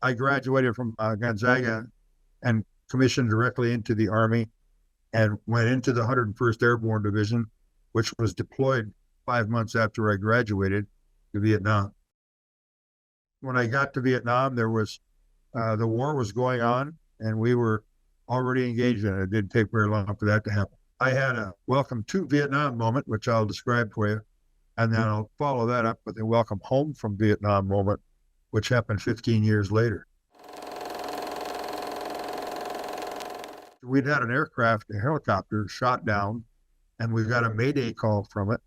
I graduated from Gonzaga and commissioned directly into the Army and went into the 101st Airborne Division, which was deployed 5 months after I graduated to Vietnam. When I got to Vietnam, there was the war was going on, and we were already engaged in it. It didn't take very long for that to happen. I had a welcome to Vietnam moment, which I'll describe for you, and then I'll follow that up with a welcome home from Vietnam moment, which happened 15 years later. We'd had an aircraft, a helicopter, shot down, and we got a mayday call from it.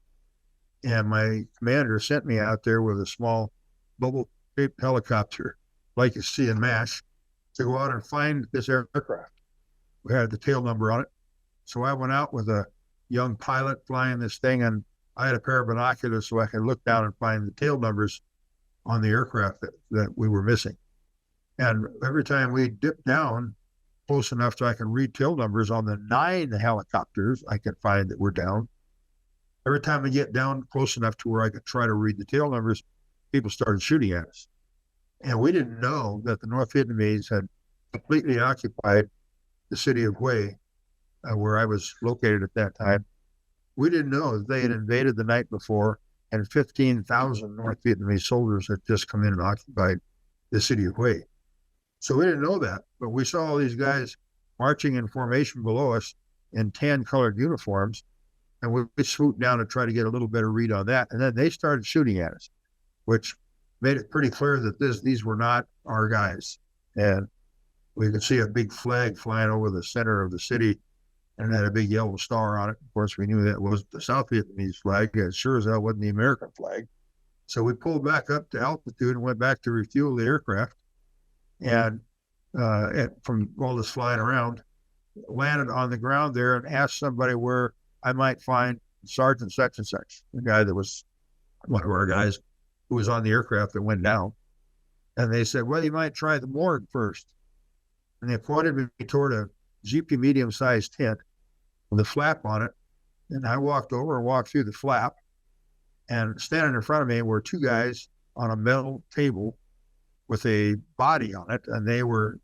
And my commander sent me out there with a small bubble-shaped helicopter, like you see in MASH, to go out and find this aircraft. We had the tail number on it. So I went out with a young pilot flying this thing, and I had a pair of binoculars so I could look down and find the tail numbers on the aircraft that we were missing. And every time we dipped down close enough so I could read tail numbers on the 9 helicopters I could find that were down, every time we get down close enough to where I could try to read the tail numbers, people started shooting at us. And we didn't know that the North Vietnamese had completely occupied the city of Hue, where I was located at that time. We didn't know that they had invaded the night before, and 15,000 North Vietnamese soldiers had just come in and occupied the city of Hue. So we didn't know that, but we saw all these guys marching in formation below us in tan-colored uniforms, and we swooped down to try to get a little better read on that. And then they started shooting at us, which made it pretty clear that these were not our guys. And we could see a big flag flying over the center of the city, and it had a big yellow star on it. Of course, we knew that wasn't the South Vietnamese flag. It sure as hell wasn't the American flag. So we pulled back up to altitude and went back to refuel the aircraft. And from all this flying around, landed on the ground there and asked somebody where I might find Sergeant such and such, the guy that was one of our guys who was on the aircraft that went down. And they said, well, you might try the morgue first. And they pointed me toward a GP medium-sized tent with a flap on it. And I walked over and walked through the flap. And standing in front of me were 2 guys on a metal table with a body on it. And they were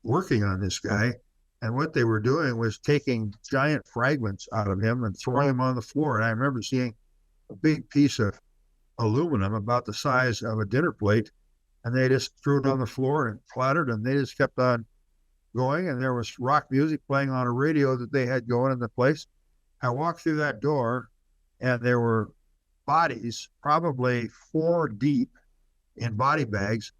working on this guy. And what they were doing was taking giant fragments out of him and throwing them on the floor. And I remember seeing a big piece of aluminum about the size of a dinner plate, and they just threw it on the floor and clattered, and they just kept on going. And there was rock music playing on a radio that they had going in the place. I walked through that door, and there were bodies, probably 4 deep in body bags,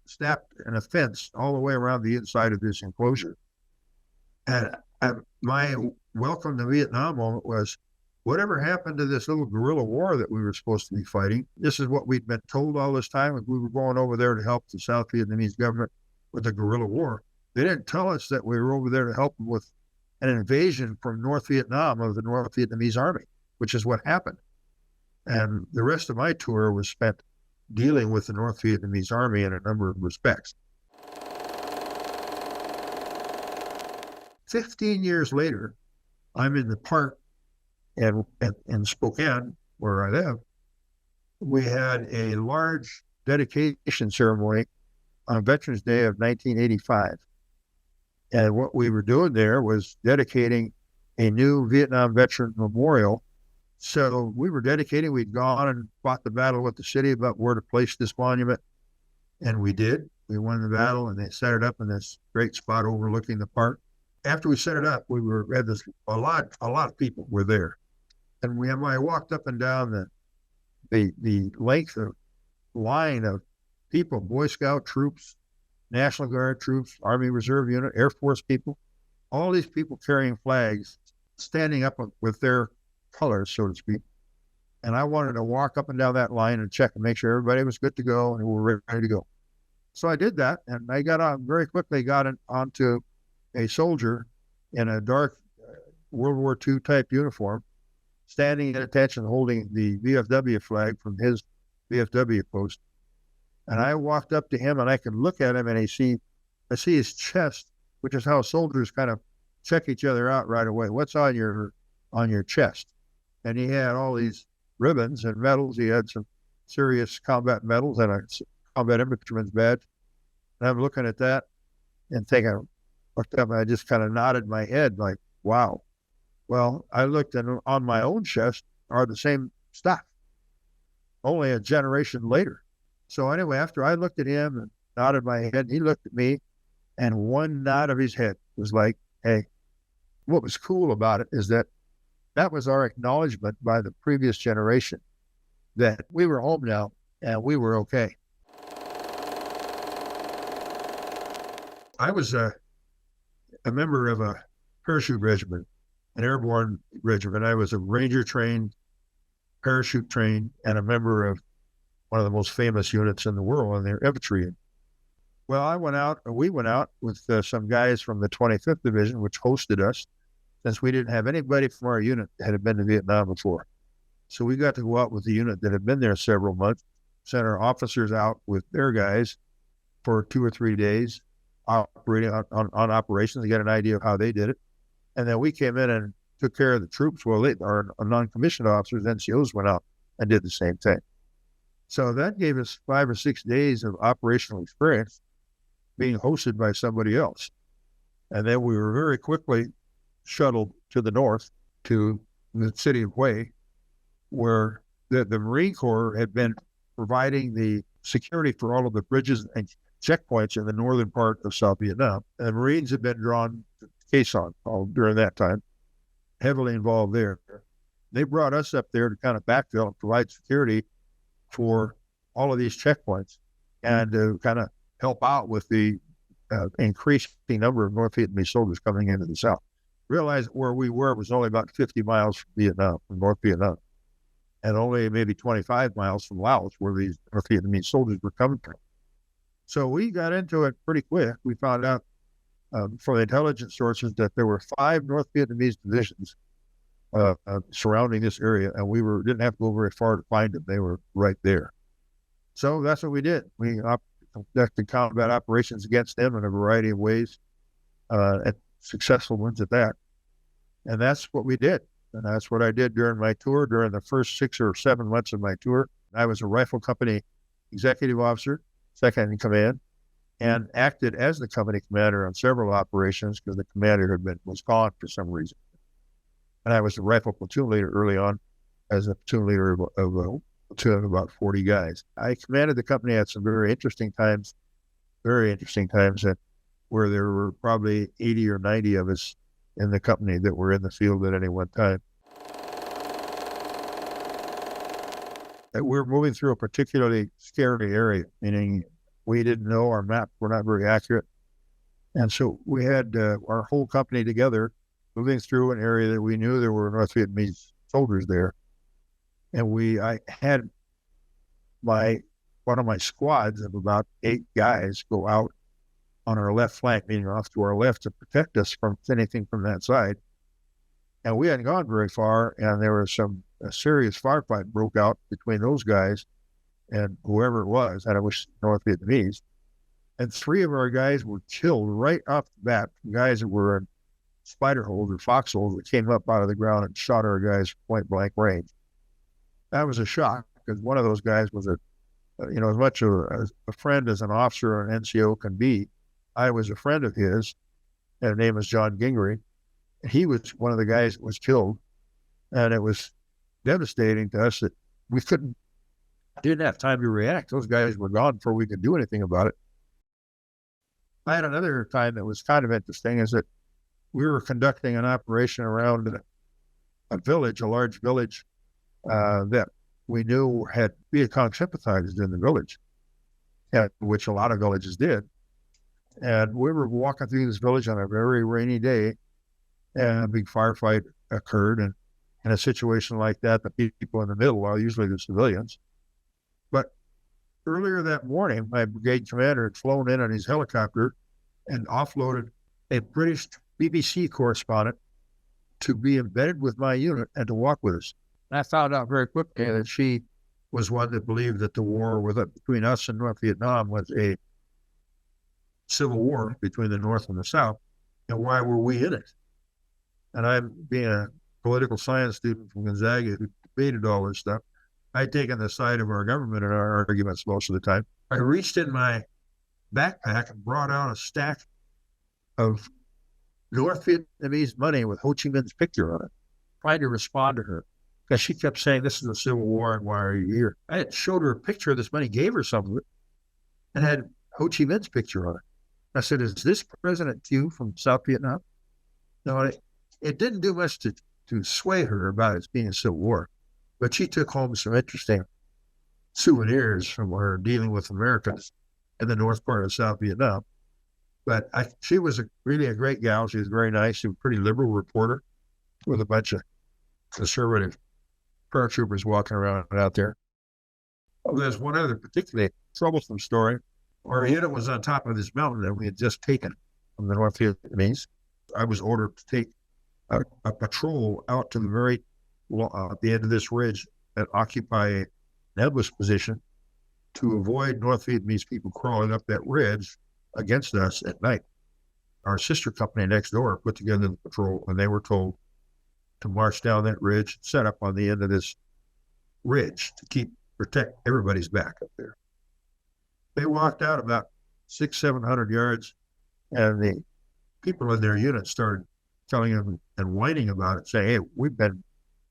stacked in a fence all the way around the inside of this enclosure. And my welcome to Vietnam moment was, whatever happened to this little guerrilla war that we were supposed to be fighting? This is what we'd been told all this time, as we were going over there to help the South Vietnamese government with the guerrilla war. They didn't tell us that we were over there to help them with an invasion from North Vietnam of the North Vietnamese army, which is what happened. And the rest of my tour was spent dealing with the North Vietnamese army in a number of respects. 15 years later, I'm in the park in Spokane, where I live. We had a large dedication ceremony on Veterans Day of 1985. And what we were doing there was dedicating a new Vietnam veteran memorial. So we were dedicating, we'd gone and fought the battle with the city about where to place this monument. And we did. We won the battle, and they set it up in this great spot overlooking the park. After we set it up, a lot of people were there. And I walked up and down the length of line of people, Boy Scout troops, National Guard troops, Army Reserve Unit, Air Force people, all these people carrying flags, standing up with their colors, so to speak. And I wanted to walk up and down that line and check and make sure everybody was good to go and we were ready to go. So I did that, and I very quickly got onto a soldier in a dark World War II type uniform, standing at attention, holding the VFW flag from his VFW post. And I walked up to him, and I could look at him, and I see his chest, which is how soldiers kind of check each other out right away. What's on your chest? And he had all these ribbons and medals. He had some serious combat medals and a combat infantryman's badge. And I'm looking at that and thinking, looked up and I just kind of nodded my head like, wow. Well, I looked and on my own chest are the same stuff, only a generation later. So anyway, after I looked at him and nodded my head, he looked at me, and one nod of his head was like, hey. What was cool about it is that that was our acknowledgement by the previous generation that we were home now and we were okay. I was a member of a parachute regiment, an airborne regiment. I was a ranger trained, parachute trained, and a member of one of the most famous units in the world in their infantry. Well, we went out with some guys from the 25th Division, which hosted us, since we didn't have anybody from our unit that had been to Vietnam before. So we got to go out with the unit that had been there several months, sent our officers out with their guys for 2 or 3 days, operating on operations to get an idea of how they did it. And then we came in and took care of the troops. Well, our non-commissioned officers, NCOs, went out and did the same thing. So that gave us 5 or 6 days of operational experience being hosted by somebody else. And then we were very quickly shuttled to the north to the city of Hue, where the Marine Corps had been providing the security for all of the bridges and checkpoints in the northern part of South Vietnam. And the Marines had been drawn to Quai Son during that time, heavily involved there. They brought us up there to kind of backfill and provide security for all of these checkpoints and to kind of help out with the increasing number of North Vietnamese soldiers coming into the South. Realized where we were was only about 50 miles from Vietnam, from North Vietnam, and only maybe 25 miles from Laos, where these North Vietnamese soldiers were coming from. So we got into it pretty quick. We found out from the intelligence sources that there were 5 North Vietnamese divisions surrounding this area, and we didn't have to go very far to find them. They were right there. So that's what we did. We conducted combat operations against them in a variety of ways, and successful ones at that. And that's what we did. And that's what I did during my tour. During the first 6 or 7 months of my tour, I was a rifle company executive officer, second in command, and acted as the company commander on several operations because the commander was gone for some reason. And I was the rifle platoon leader early on as a platoon leader of a platoon of about 40 guys. I commanded the company at some very interesting times, and where there were probably 80 or 90 of us in the company that were in the field at any one time. We're moving through a particularly scary area, meaning we didn't know, our maps were not very accurate. And so we had our whole company together moving through an area that we knew there were North Vietnamese soldiers there. And I had one of my squads of about 8 guys go out on our left flank, meaning off to our left, to protect us from anything from that side. And we hadn't gone very far, and there was a serious firefight broke out between those guys and whoever it was, and it was North Vietnamese. And 3 of our guys were killed right off the bat, guys that were in spider holes or foxholes that came up out of the ground and shot our guys point blank range. That was a shock, because one of those guys was as much a friend as an officer or an NCO can be. I was a friend of his, and his name was John Gingery. He was one of the guys that was killed, and it was devastating to us that we didn't have time to react. Those guys were gone before we could do anything about it. I had another time that was kind of interesting, is that we were conducting an operation around a large village that we knew had Viet Cong sympathizers in the village, which a lot of villages did. And we were walking through this village on a very rainy day, and a big firefight occurred. And in a situation like that, the people in the middle are usually the civilians. But earlier that morning, my brigade commander had flown in on his helicopter and offloaded a British BBC correspondent to be embedded with my unit and to walk with us. And I found out very quickly that she was one that believed that the war between us and North Vietnam was a civil war between the North and the South, and why were we in it? And I'm being a political science student from Gonzaga who debated all this stuff. I'd taken the side of our government in our arguments most of the time. I reached in my backpack and brought out a stack of North Vietnamese money with Ho Chi Minh's picture on it, trying to respond to her. Because she kept saying, this is the Civil War, and why are you here? I had showed her a picture of this money, gave her some of it, and had Ho Chi Minh's picture on it. I said, is this President Q from South Vietnam? No, it didn't do much to sway her about it being a Civil War, but she took home some interesting souvenirs from her dealing with Americans in the north part of South Vietnam. But she was really a great gal. She was very nice. She was a pretty liberal reporter with a bunch of conservative paratroopers walking around out there. Oh, there's one other particularly troublesome story. Our unit was on top of this mountain that we had just taken from the North Vietnamese. I was ordered to take a patrol out to the very at the end of this ridge and occupy an ambush position to avoid North Vietnamese people crawling up that ridge against us at night. Our sister company next door put together the patrol, and they were told to march down that ridge, set up on the end of this ridge to protect everybody's back up there. They walked out about 600-700 yards, and the people in their unit started telling them and whining about it, saying, hey, we've been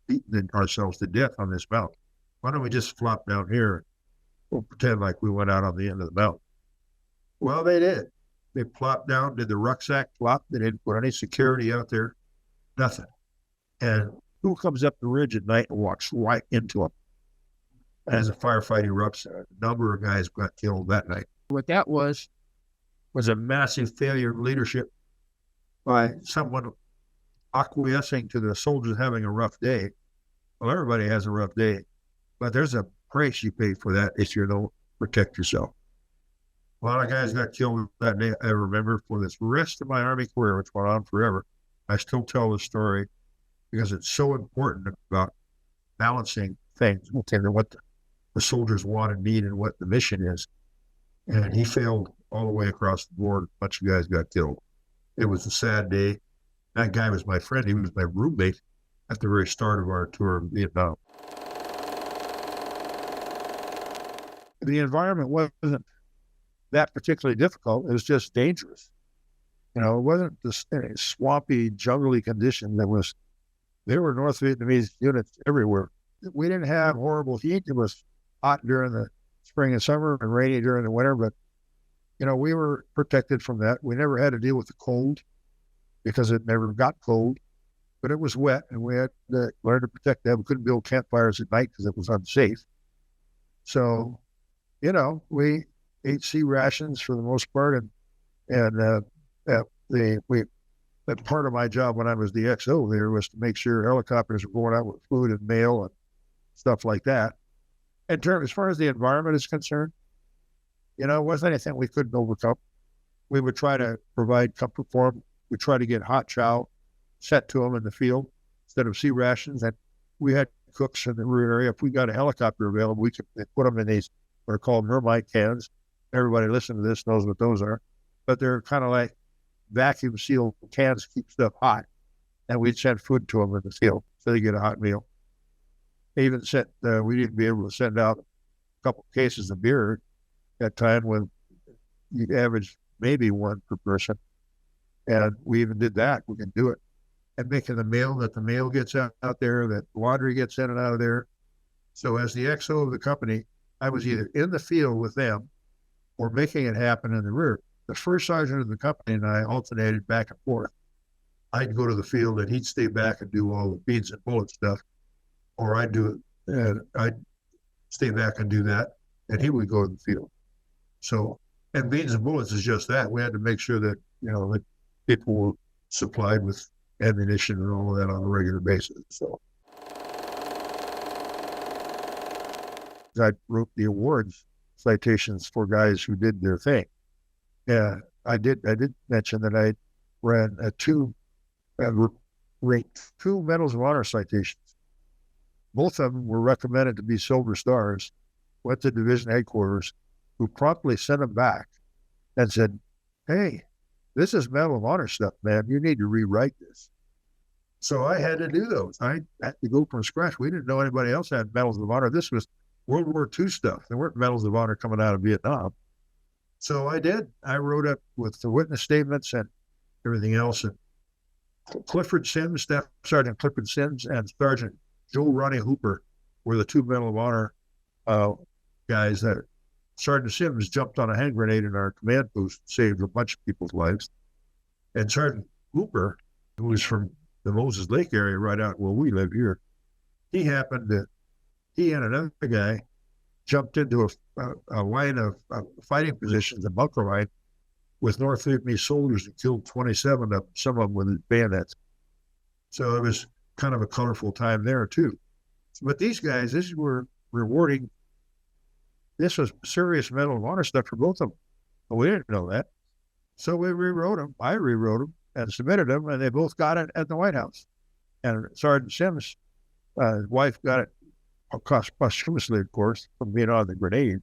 beating ourselves to death on this mountain. Why don't we just flop down here? We'll pretend like we went out on the end of the mountain. Well, they did. They plopped down, did the rucksack flop. They didn't put any security out there, nothing. And who comes up the ridge at night and walks right into them? As a firefight erupts, a number of guys got killed that night. What that was a massive failure of leadership by someone acquiescing to the soldiers having a rough day. Well, everybody has a rough day, but there's a price you pay for that if you don't protect yourself. A lot of guys got killed that day. I remember for this rest of my Army career, which went on forever. I still tell the story because it's so important about balancing things, what the soldiers want and need and what the mission is. And he failed all the way across the board. A bunch of guys got killed. It was a sad day. That guy was my friend. He was my roommate at the very start of our tour of Vietnam. The environment wasn't that particularly difficult. It was just dangerous. It wasn't this swampy, jungly condition there were North Vietnamese units everywhere. We didn't have horrible heat. It was hot during the spring and summer and rainy during the winter, but we were protected from that. We never had to deal with the cold because it never got cold, but it was wet and we had to learn to protect that. We couldn't build campfires at night because it was unsafe. So, we ate sea rations for the most part, and part of my job when I was the XO there was to make sure helicopters were going out with food and mail and stuff like that. As far as the environment is concerned, it wasn't anything we couldn't overcome. We would try to provide comfort for them. We try to get hot chow sent to them in the field instead of sea rations. And we had cooks in the rear area. If we got a helicopter available, we could put them in these what are called mermite cans. Everybody listening to this knows what those are, but they're kind of like vacuum sealed cans to keep stuff hot. And we'd send food to them in the field so they get a hot meal. They even we'd even be able to send out a couple of cases of beer at time when you average maybe one per person. And we even did that. We can do it. And making the mail, that the mail gets out there, that laundry gets in and out of there. So as the XO of the company, I was either in the field with them or making it happen in the rear. The first sergeant of the company and I alternated back and forth. I'd go to the field and he'd stay back and do all the beads and bullet stuff, or I'd do it and I'd stay back and do that, and he would go to the field. So, and beads and bullets is just that. We had to make sure that, that people were supplied with ammunition and all of that on a regular basis. So I wrote the awards citations for guys who did their thing. Yeah, I did mention that I ran ranked 2 Medals of Honor citations. Both of them were recommended to be Silver Stars, went to division headquarters, who promptly sent them back and said, hey, this is Medal of Honor stuff, man. You need to rewrite this. So I had to do those. I had to go from scratch. We didn't know anybody else had Medals of Honor. This was World War II stuff. There weren't Medals of Honor coming out of Vietnam. So I did. I wrote up with the witness statements and everything else. And Clifford Sims, Staff Sergeant Clifford Sims, and Sergeant Joe Ronnie Hooper were the two Medal of Honor guys. That Sergeant Sims jumped on a hand grenade in our command post, saved a bunch of people's lives. And Sergeant Hooper, who was from the Moses Lake area right out where we live here, he and another guy jumped into a line of fighting positions, a bunker line, with North Vietnamese soldiers and killed 27 of them, some of them with bayonets. So it was kind of a colorful time there too. But these guys, this were rewarding. This was serious Medal of Honor stuff for both of them. But we didn't know that. So we rewrote them. I rewrote them and submitted them, and they both got it at the White House. And Sergeant Sims, his wife got it posthumously, of course, from being on the grenade.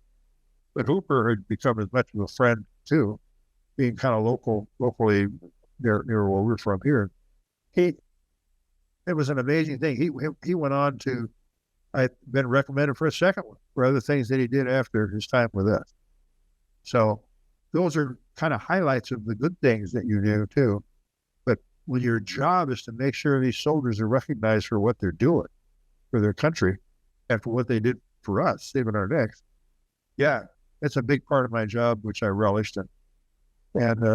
But Hooper had become as much of a friend too, being kind of locally near where we're from here. It was an amazing thing. He went on to, I've been recommended for a second one for other things that he did after his time with us. So those are kind of highlights of the good things that you do too. But when your job is to make sure these soldiers are recognized for what they're doing for their country and for what they did for us, saving our necks. Yeah, it's a big part of my job, which I relished and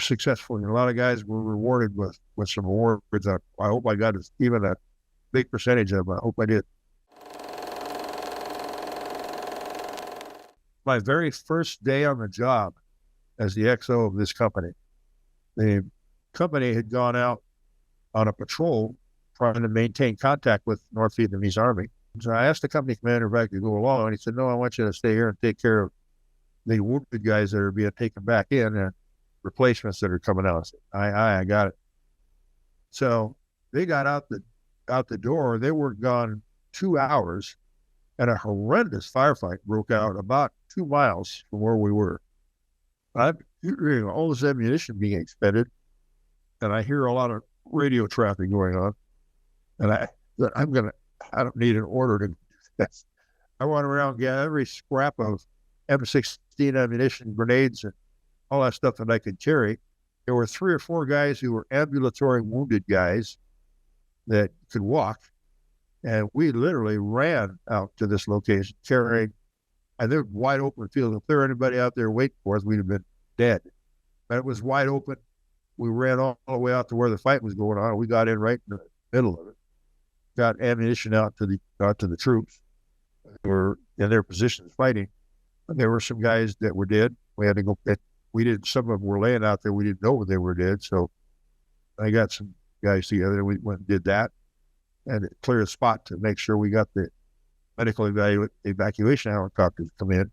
successful. And a lot of guys were rewarded with some awards. I hope I got even a big percentage of them. I hope I did. My very first day on the job as the XO of this company, the company had gone out on a patrol trying to maintain contact with North Vietnamese Army. So I asked the company commander if I could go along, and he said, no, I want you to stay here and take care of the wounded guys that are being taken back in and replacements that are coming out. I said, I got it. So they got out the door. They were gone 2 hours, and a horrendous firefight broke out about 2 miles from where we were. I'm hearing all this ammunition being expended, and I hear a lot of radio traffic going on. And I don't need an order to do this. I went around and got every scrap of M16 ammunition, grenades, and all that stuff that I could carry. There were 3 or 4 guys who were ambulatory wounded guys that could walk. And we literally ran out to this location carrying, and they're wide open field. If there were anybody out there waiting for us, we'd have been dead. But it was wide open. We ran all the way out to where the fight was going on. We got in right in the middle of it. Got ammunition out to the troops who were in their positions fighting. And there were some guys that were dead. We had to go. Some of them were laying out there. We didn't know they were dead. So I got some guys together. And we went and did that, and it cleared a spot to make sure we got the medical evacuation helicopters come in.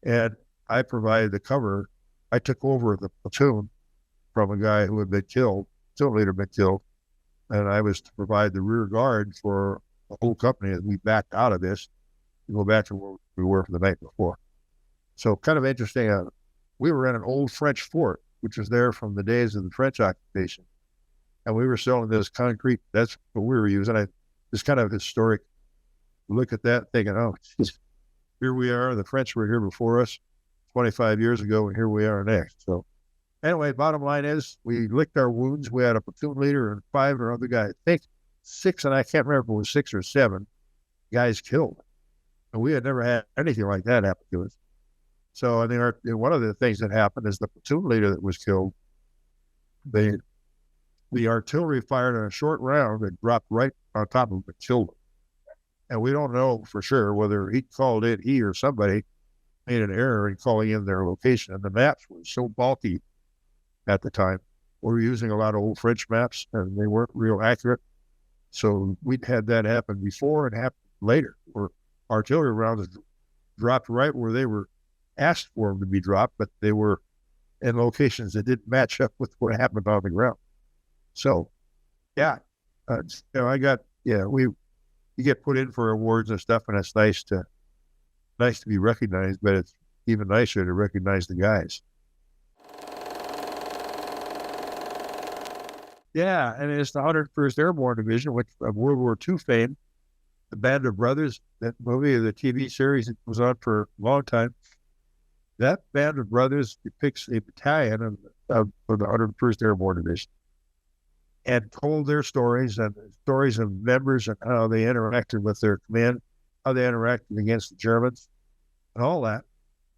And I provided the cover. I took over the platoon from a guy who had been killed, platoon leader had been killed. And I was to provide the rear guard for the whole company as we backed out of this to go back to where we were for the night before. So kind of interesting. We were in an old French fort, which was there from the days of the French occupation. And we were selling this concrete. That's what we were using. It's kind of historic. Look at that thinking, oh, geez, here we are. The French were here before us 25 years ago, and here we are next. So anyway, bottom line is we licked our wounds. We had a platoon leader and 5 or other guys. I think 6, and I can't remember if it was 6 or 7 guys killed. And we had never had anything like that happen to us. So I think one of the things that happened is the platoon leader that was killed, the artillery fired on a short round that dropped right on top of him and killed him. And we don't know for sure whether he or somebody made an error in calling in their location. And the maps were so bulky at the time. We were using a lot of old French maps, and they weren't real accurate. So we'd had that happen before and happen later, where artillery rounds dropped right where they were asked for them to be dropped, but they were in locations that didn't match up with what happened on the ground. So, yeah, you get put in for awards and stuff, and it's nice to be recognized, but it's even nicer to recognize the guys. Yeah, and it's the 101st Airborne Division, which of World War II fame, the Band of Brothers, that movie, the TV series, it was on for a long time. That band of brothers depicts a battalion of the 101st Airborne Division, and told their stories and stories of members and how they interacted with their command, how they interacted against the Germans, and all that,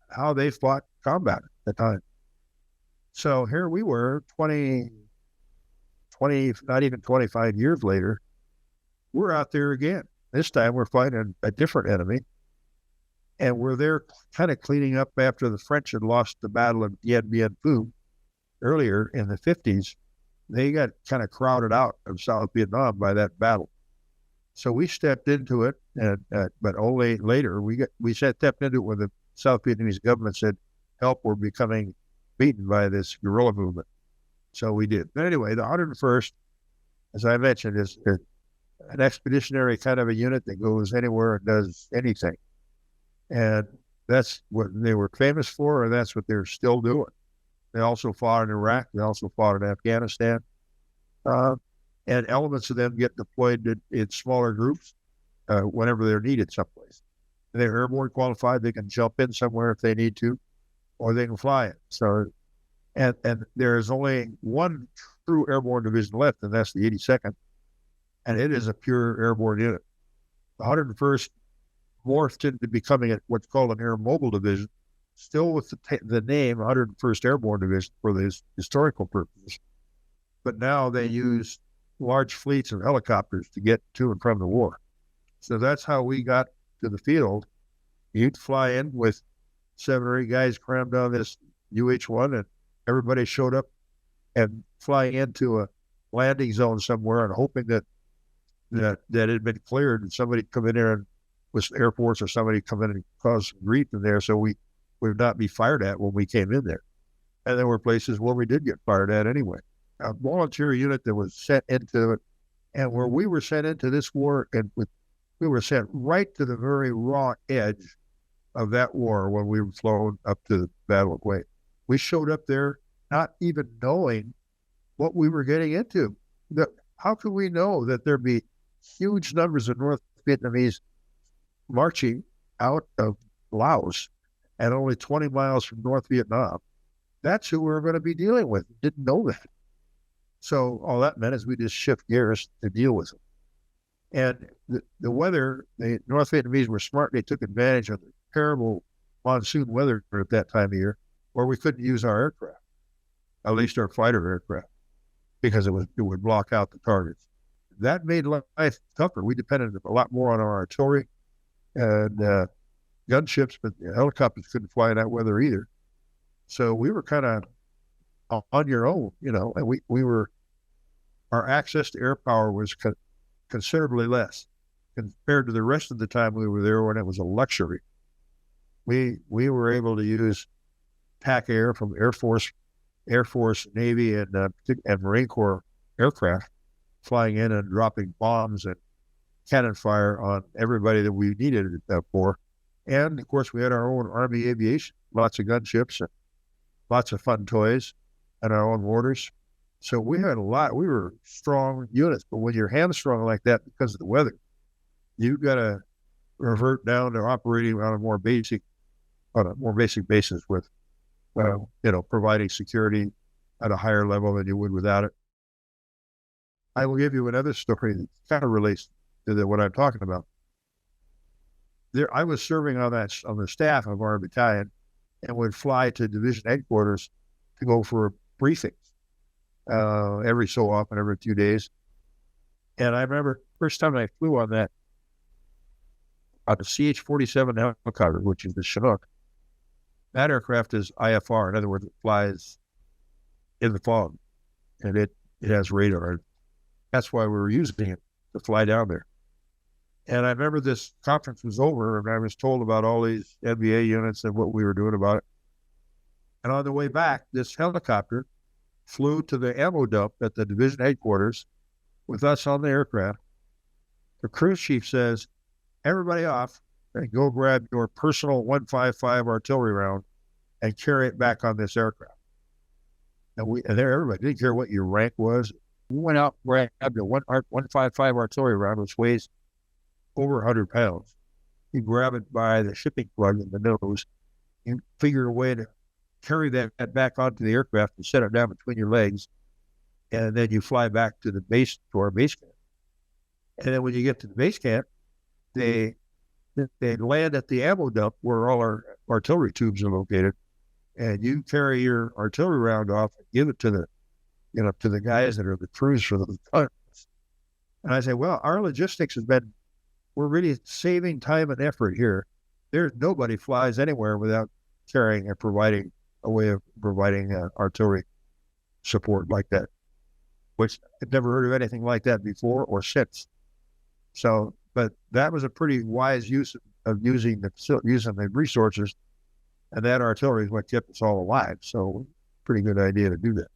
how they fought combat at the time. So here we were 20, not even 25 years later, we're out there again. This time we're fighting a different enemy, and we're there kind of cleaning up after the French had lost the Battle of Dien Bien Phu earlier in the 50s. They got kind of crowded out of South Vietnam by that battle. So we stepped into it, but only later. We stepped into it when the South Vietnamese government said, help, we're becoming beaten by this guerrilla movement. So we did. But anyway, the 101st, as I mentioned, is an expeditionary kind of a unit that goes anywhere and does anything. And that's what they were famous for, and that's what they're still doing. They also fought in Iraq. They also fought in Afghanistan. And elements of them get deployed in smaller groups whenever they're needed someplace. And they're airborne qualified. They can jump in somewhere if they need to, or they can fly it. So, and there is only one true airborne division left, and that's the 82nd. And it is a pure airborne unit. The 101st morphed into becoming what's called an air mobile division, still with the name 101st Airborne Division for these historical purposes. But now they use large fleets of helicopters to get to and from the war. So that's how we got to the field. You'd fly in with 7 or 8 guys crammed on this UH-1, and everybody showed up and flying into a landing zone somewhere and hoping that it had been cleared and somebody come in there and with Air Force or somebody come in and cause some grief in there, so we would not be fired at when we came in there. And there were places where we did get fired at anyway. A volunteer unit that was sent into it, and where we were sent into this war, and we were sent right to the very raw edge of that war when we were flown up to the Battle of Hue. We showed up there not even knowing what we were getting into. How could we know that there'd be huge numbers of North Vietnamese marching out of Laos and only 20 miles from North Vietnam? That's who we were going to be dealing with. Didn't know that. So all that meant is we just shift gears to deal with them. And the weather, the North Vietnamese were smart. They took advantage of the terrible monsoon weather at that time of year where we couldn't use our aircraft, at least our fighter aircraft, because it would block out the targets. That made life tougher. We depended a lot more on our artillery and gunships, but the helicopters couldn't fly in that weather either. So we were kind of on your own, and we were, our access to air power was considerably less compared to the rest of the time we were there when it was a luxury. We were able to use TAC Air from Air Force, Navy, and Marine Corps aircraft flying in and dropping bombs and cannon fire on everybody that we needed it for. And of course, we had our own Army aviation, lots of gunships and lots of fun toys, and our own mortars. So we had a lot. We were strong units, but when you're hamstrung like that because of the weather, you've got to revert down to operating on a more basic basis with, providing security at a higher level than you would without it. I will give you another story that kind of relates to what I'm talking about. I was serving on the staff of our battalion and would fly to division headquarters to go for briefings every so often, every 2 days. And I remember first time I flew on the CH-47 helicopter, which is the Chinook. That aircraft is IFR. In other words, it flies in the fog, and it has radar. That's why we were using it to fly down there. And I remember this conference was over, and I was told about all these NBA units and what we were doing about it. And on the way back, this helicopter flew to the ammo dump at the division headquarters with us on the aircraft. The crew chief says, everybody off and go grab your personal 155 artillery round and carry it back on this aircraft. And everybody didn't care what your rank was. We went out and grabbed a 155 artillery round, which weighs over 100 pounds. You grab it by the shipping plug in the nose, you figure a way to carry that back onto the aircraft and set it down between your legs, and then you fly back to our base camp. And then when you get to the base camp, they land at the ammo dump where all our artillery tubes are located, and you carry your artillery round off and give it to the guys that are the crews for the guns. And I say, well, our logistics we're really saving time and effort here. There's nobody flies anywhere without carrying and providing a way of providing artillery support like that, which I'd never heard of anything like that before or since. So, but that was a pretty wise use of using the resources, and that artillery is what kept us all alive. So, pretty good idea to do that.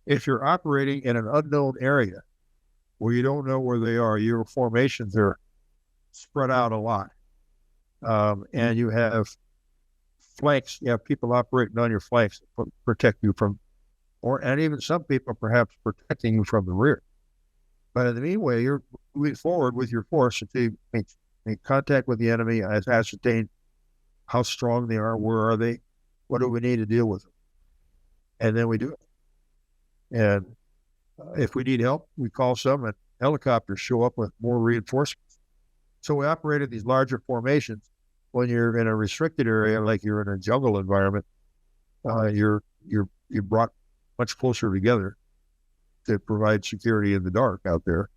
If you're operating in an unknown area where you don't know where they are, your formations are spread out a lot, and you have flanks. You have people operating on your flanks to protect you from, and even some people perhaps protecting you from the rear. But in the meanwhile, you're moving forward with your force until you make contact with the enemy, ascertain how strong they are, where are they, what do we need to deal with them, and then we do it. And if we need help, we call some, and helicopters show up with more reinforcements. So we operated these larger formations. When you're in a restricted area, like you're in a jungle environment, you're brought much closer together to provide security in the dark out there.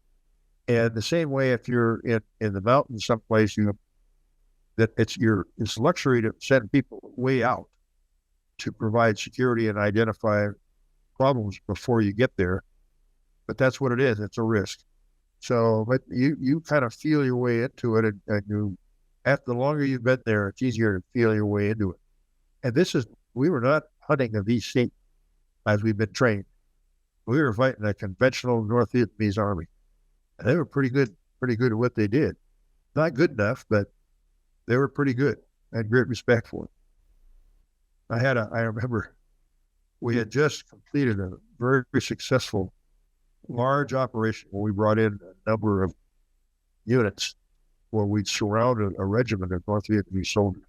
And the same way, if you're in the mountains someplace, it's luxury to send people way out to provide security and identify problems before you get there. But that's what it is. It's a risk. So, but you kind of feel your way into it, and after the longer you've been there, it's easier to feel your way into it. And we were not hunting a V-shape as we've been trained. We were fighting a conventional North Vietnamese army. And they were pretty good at what they did. Not good enough, but they were pretty good. I had great respect for them. I remember we had just completed a very, very successful large operation where we brought in a number of units where we'd surrounded a regiment of North Vietnamese soldiers.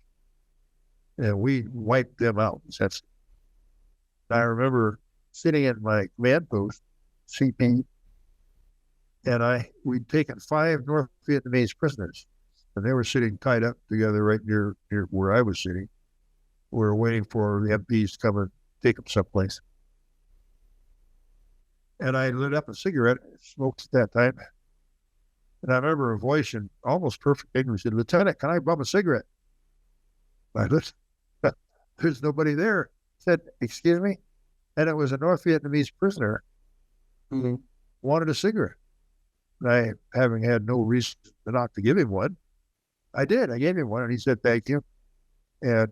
And we wiped them out. I remember sitting in my command post, CP, and we'd taken 5 North Vietnamese prisoners, and they were sitting tied up together right near where I was sitting. We were waiting for the MPs to come and take them someplace. And I lit up a cigarette, smoked at that time. And I remember a voice in almost perfect English said, "Lieutenant, can I bum a cigarette?" I listened. There's nobody there. I said, "Excuse me?" And it was a North Vietnamese prisoner who wanted a cigarette. And I, having had no reason not to give him one, I did. I gave him one, and he said, "Thank you." And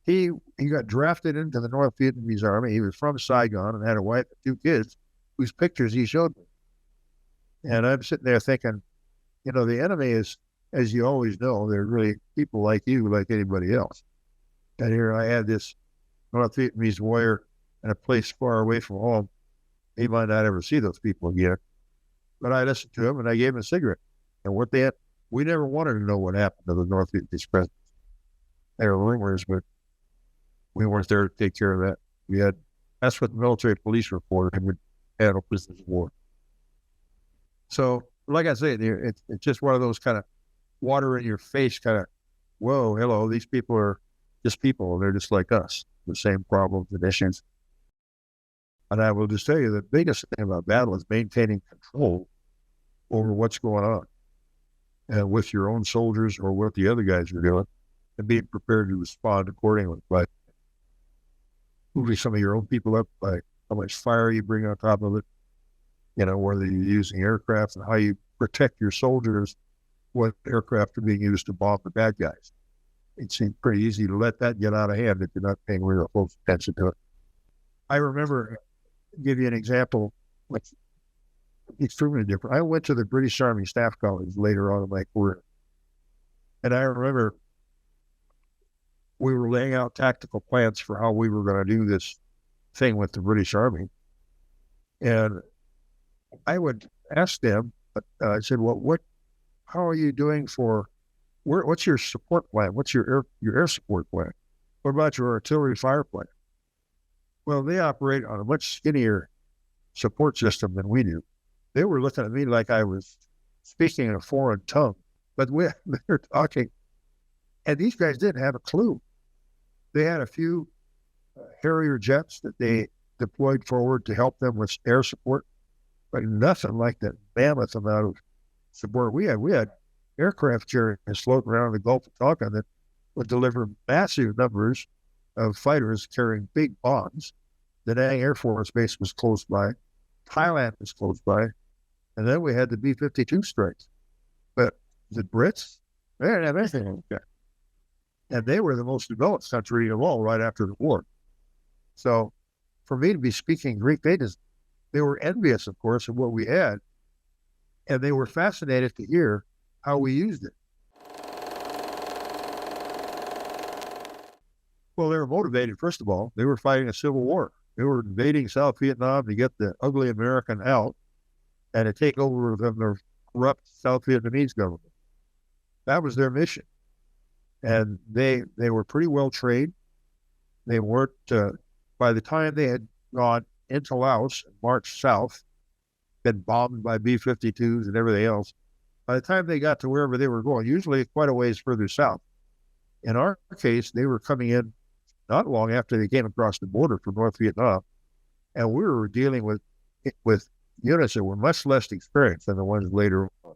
he got drafted into the North Vietnamese army. He was from Saigon and had a wife and 2 kids, whose pictures he showed me. And I'm sitting there thinking, the enemy is, as you always know, they're really people like you, like anybody else. And here I had this North Vietnamese warrior in a place far away from home. He might not ever see those people again. But I listened to him, and I gave him a cigarette. And we never wanted to know what happened to the North Vietnamese presidents. There were rumors, but we weren't there to take care of that. That's what the military police reported, and would handle prisoners of war. So, like I say, it's just one of those kind of water in your face kind of, whoa, hello, these people are just people. They're just like us, the same problems and issues. And I will just tell you, the biggest thing about battle is maintaining control over what's going on, and with your own soldiers or what the other guys are doing, and being prepared to respond accordingly by moving some of your own people up, by how much fire you bring on top of it, whether you're using aircraft and how you protect your soldiers, what aircraft are being used to bomb the bad guys. It seems pretty easy to let that get out of hand if you're not paying real close attention to it. I remember, give you an example, like extremely different. I went to the British Army Staff College later on in my career. And I remember we were laying out tactical plans for how we were going to do this thing with the British Army. And I would ask them, I said, well, how are you doing for what's your support plan? What's your air support plan? What about your artillery fire plan? Well, they operate on a much skinnier support system than we do. They were looking at me like I was speaking in a foreign tongue, but they're talking, and these guys didn't have a clue. They had a few Harrier jets that they deployed forward to help them with air support, but nothing like that mammoth amount of support. We had aircraft carriers floating around the Gulf of Tonkin that would deliver massive numbers of fighters carrying big bombs. The Nang Air Force Base was close by. Thailand was close by. And then we had the B-52 strikes. But the Brits, they didn't have anything like that. And they were the most developed country of all right after the war. So for me to be speaking Greek, they were envious, of course, of what we had. And they were fascinated to hear how we used it. Well, they were motivated, first of all. They were fighting a civil war. They were invading South Vietnam to get the ugly American out and to take over the corrupt South Vietnamese government. That was their mission. And they were pretty well trained. They weren't, by the time they had gone into Laos and marched south, been bombed by B-52s and everything else, by the time they got to wherever they were going, usually quite a ways further south. In our case, they were coming in not long after they came across the border from North Vietnam, and we were dealing with units that were much less experienced than the ones later on.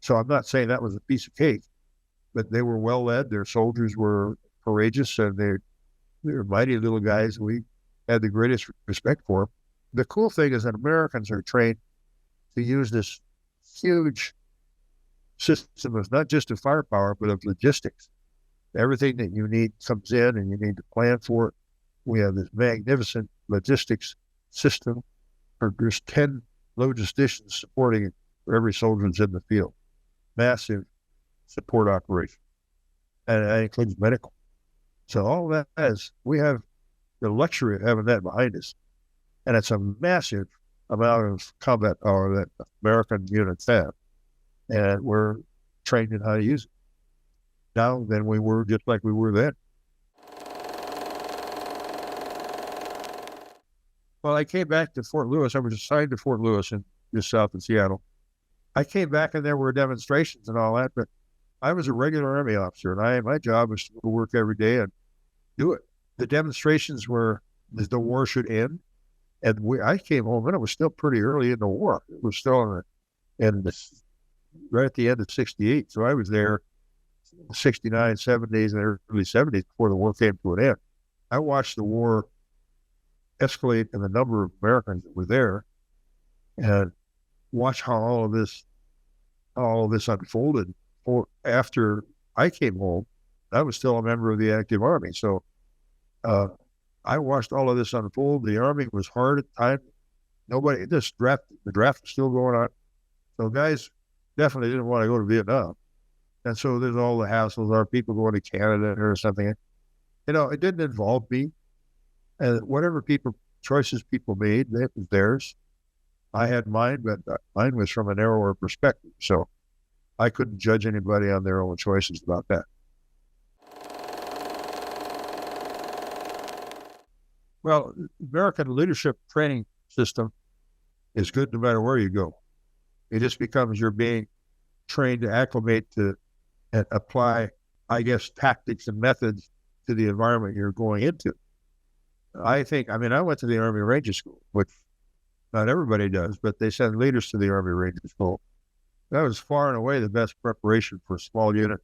So I'm not saying that was a piece of cake, but they were well led. Their soldiers were courageous, and they were mighty little guys. We had the greatest respect for them. The cool thing is that Americans are trained to use this huge system of not just of firepower, but of logistics. Everything that you need comes in, and you need to plan for it. We have this magnificent logistics system. There's 10 logisticians supporting it for every soldier that's in the field. Massive support operation. And that includes medical. So all that is, we have the luxury of having that behind us. And it's a massive amount of combat power that American units have. And we're trained in how to use it now than we were, just like we were then. Well, I came back to Fort Lewis. I was assigned to Fort Lewis in just south of Seattle. I came back and there were demonstrations and all that, but I was a regular Army officer, and my job was to go to work every day and do it. The demonstrations were that the war should end, and I came home, and it was still pretty early in the war. It was still right at the end of '68, so I was there 69, 70s, and early 70s before the war came to an end. I watched the war escalate in the number of Americans that were there, and watch how all of this unfolded. After I came home, I was still a member of the active Army, so I watched all of this unfold. The Army was hard at the time. The draft was still going on, so guys definitely didn't want to go to Vietnam. And so there's all the hassles. Are people going to Canada or something? It didn't involve me. And whatever choices people made, that was theirs. I had mine, but mine was from a narrower perspective. So I couldn't judge anybody on their own choices about that. Well, American leadership training system is good no matter where you go. It just becomes you're being trained to acclimate to and apply, I guess, tactics and methods to the environment you're going into. I went to the Army Ranger School, which not everybody does, but they send leaders to the Army Ranger School. That was far and away the best preparation for small unit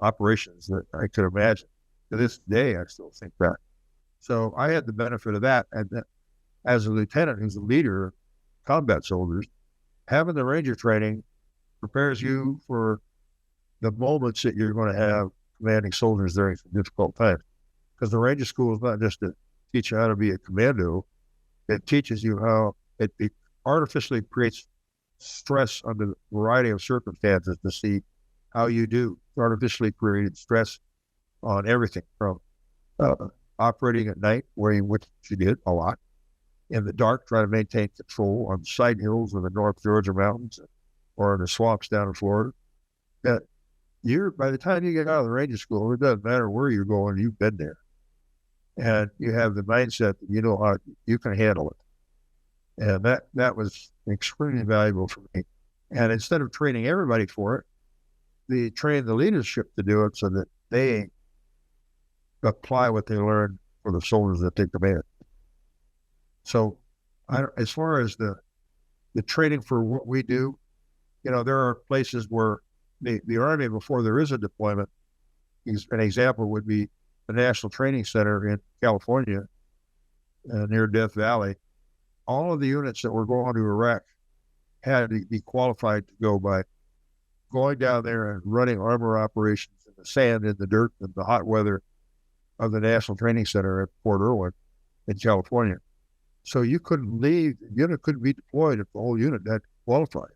operations that I could imagine. To this day, I still think that. So I had the benefit of that. And as a lieutenant who's a leader of combat soldiers, having the Ranger training prepares you for the moments that you're going to have commanding soldiers during some difficult times. Because the Ranger School is not just to teach you how to be a commando, it teaches you how it artificially creates stress under a variety of circumstances to see how you do. It artificially created stress on everything from operating at night, which you did a lot, in the dark, trying to maintain control on side hills in the North Georgia mountains or in the swamps down in Florida. by the time you get out of the Ranger School, it doesn't matter where you're going, you've been there. And you have the mindset that you know how you can handle it. And that was extremely valuable for me. And instead of training everybody for it, they trained the leadership to do it so that they apply what they learned for the soldiers that they command. So as far as the training for what we do, there are places where the Army, before there is a deployment, an example would be the National Training Center in California, near Death Valley. All of the units that were going to Iraq had to be qualified to go by going down there and running armor operations in the sand, in the dirt, in the hot weather of the National Training Center at Port Irwin in California. So you couldn't leave, the unit couldn't be deployed if the whole unit had qualified.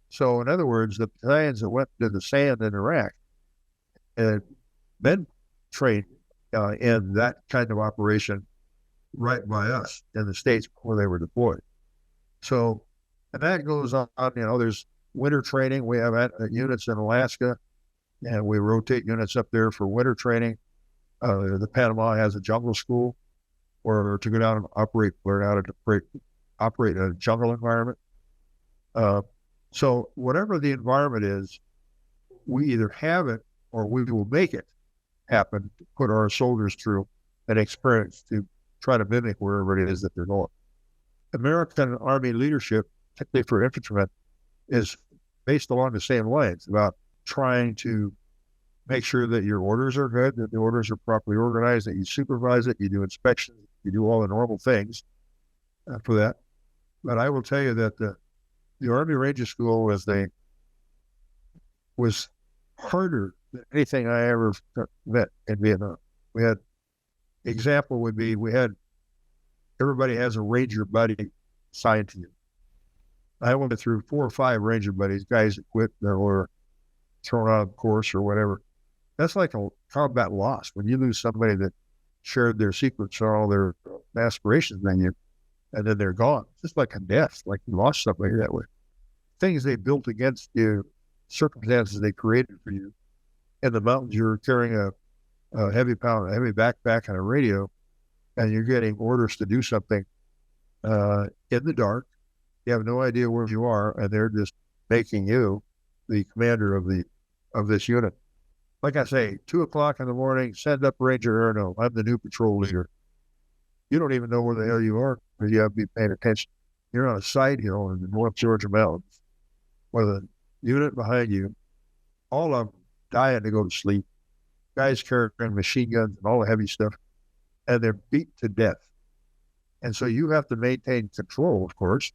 So in other words, the battalions that went to the sand in Iraq had been trained in that kind of operation right by us in the States before they were deployed. So, and that goes on, there's winter training. We have units in Alaska, and we rotate units up there for winter training. The Panama has a jungle school, or to go down and learn how to operate in a jungle environment. So whatever the environment is, we either have it or we will make it happen to put our soldiers through an experience to try to mimic wherever it is that they're going. American Army leadership, particularly for infantrymen, is based along the same lines about trying to make sure that your orders are good, that the orders are properly organized, that you supervise it, you do inspections, you do all the normal things for that. But I will tell you that the Army Ranger School was harder than anything I ever met in Vietnam. We had, example would be, everybody has a Ranger buddy assigned to you. I went through 4 or 5 Ranger buddies, guys that quit or thrown out of the course or whatever. That's like a combat loss when you lose somebody that shared their secrets or all their aspirations with you, and then they're gone. It's just like a death, like you lost somebody that way. Things they built against you, circumstances they created for you. In the mountains, you're carrying a heavy backpack and a radio, and you're getting orders to do something in the dark. You have no idea where you are, and they're just making you the commander of this unit. Like I say, 2:00 in the morning, send up Ranger Aronow. I'm the new patrol leader. You don't even know where the hell you are because you have to be paying attention. You're on a side hill in the North Georgia mountains with a unit behind you, all of them dying to go to sleep. Guys carrying machine guns and all the heavy stuff, and they're beat to death. And so you have to maintain control, of course,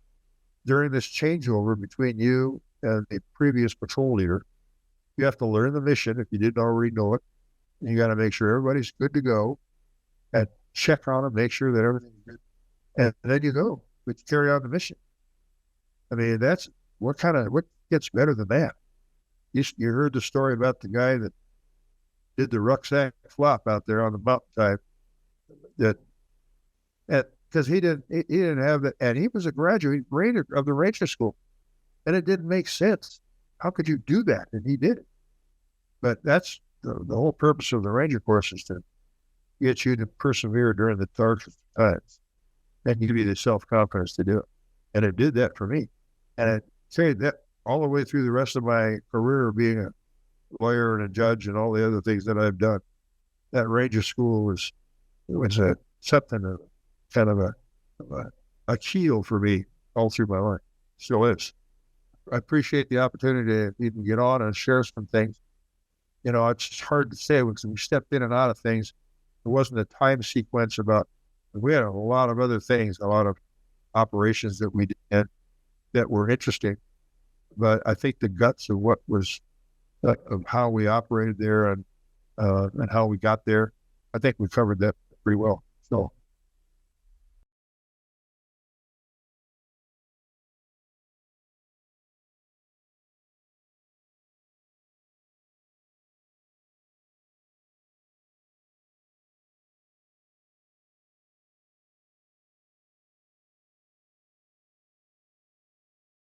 during this changeover between you and the previous patrol leader. You have to learn the mission if you didn't already know it. And you got to make sure everybody's good to go and check on them, make sure that everything's good. And then you go, but you carry out the mission. I mean, that's what gets better than that? You heard the story about the guy that did the rucksack flop out there on the mountaintop, because he didn't have that, and he was a graduate of the Ranger School, and it didn't make sense. How could you do that? And he did it. But that's the whole purpose of the Ranger course, is to get you to persevere during the darkest times and give you the self-confidence to do it. And it did that for me. And it carried that all the way through the rest of my career, being a lawyer and a judge and all the other things that I've done. That Ranger School was something kind of a keel for me all through my life. Still is. I appreciate the opportunity to even get on and share some things. It's hard to say because we stepped in and out of things. There wasn't a time sequence we had a lot of other things, a lot of operations that we did that were interesting. But I think the guts of what was, of how we operated there and how we got there, I think we covered that pretty well. So